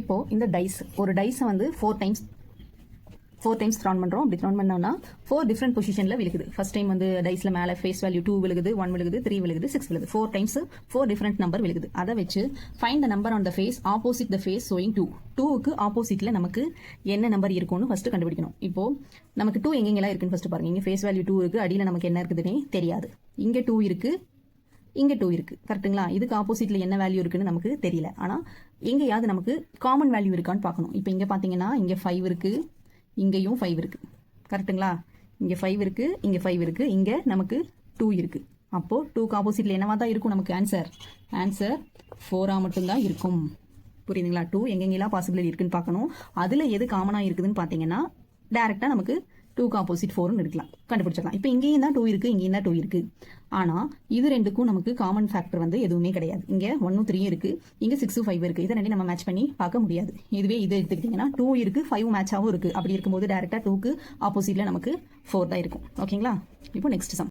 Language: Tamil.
இப்போது இந்த டைஸ் ஒரு டைஸை வந்து ஃபோர் டைம்ஸ் த்ரான் பண்ணுறோம். அப்படி த்ரான் பண்ணோம்னா 4 டிஃப்ரெண்ட் பொசிஷனில் விழுகுது. ஃபர்ஸ்ட் டைம் வந்து டைஸில் மேலே ஃபேஸ் வேல்யூ 2 விழுகுது, 1 விழுகுது, 3 விழுகுது, 6 விழுகுது. 4 டைம்ஸ் 4 டிஃப்ரெண்ட் நம்பர் விழுகுது. அதை வச்சு find the number on the face opposite the face showing 2. 2க்கு ஆப்போசிட்டில் நமக்கு என்ன நம்பர் இருக்கும்னு ஃபஸ்ட்டு கண்டுபிடிக்கணும். இப்போது நமக்கு 2 எங்கெங்கெல்லாம் இருக்குன்னு ஃபஸ்ட்டு பாருங்கள். இங்கே ஃபேஸ் வேல்யூ 2 இருக்குது, அடியில் நமக்கு என்ன இருக்குதுன்னே தெரியாது. இங்கே 2 இருக்குது, இங்கே 2 இருக்குது, கரெக்டுங்களா? இதுக்கு ஆப்போசிட்டில் என்ன வேல்யூ இருக்குன்னு நமக்கு தெரியல. ஆனால் எங்கேயாவது நமக்கு காமன் வேல்யூ இருக்கான்னு பார்க்கணும். இப்போ இங்கே பார்த்தீங்கன்னா இங்கே 5 இருக்குது, இங்கேயும் 5 இருக்குது, கரெக்டுங்களா? இங்கே 5 இருக்குது, இங்கே 5 இருக்குது, இங்கே நமக்கு 2 இருக்குது. அப்போது 2க்கு ஆப்போசிட்டில் என்னவா தான் இருக்கும் நமக்கு ஆன்சர் 4 மட்டும்தான் இருக்கும். புரியுதுங்களா? 2 எங்கெங்கெல்லாம் பாசிபிலிட்டி இருக்குன்னு பார்க்கணும். அதில் எது காமனாக இருக்குதுன்னு பார்த்தீங்கன்னா டேரெக்டாக நமக்கு 2க்கு ஆப்போசிட் 4ன்னு எடுக்கலாம், கண்டுபிடிச்சிடலாம். இப்போ இங்கேயும் தான் 2 இருக்குது, இங்கேயும் தான் 2 இருக்குது. ஆனால் இது ரெண்டுக்கும் நமக்கு காமன் ஃபேக்டர் வந்து எதுவுமே கிடையாது. இங்கே 1 3 இருக்குது, இங்கே 6 5 இருக்குது. இதை ரெண்டையும் நம்ம மேட்ச் பண்ணி பார்க்க முடியாது. இதுவே இது எடுத்துக்கிட்டிங்கன்னா 2 இருக்குது, 5 மேட்சாகவும் இருக்குது. அப்படி இருக்கும்போது டேரெக்டாக 2க்கு ஆப்போசிட்டில் நமக்கு 4 தான் இருக்கும். ஓகேங்களா? இப்போ நெக்ஸ்ட் சம்.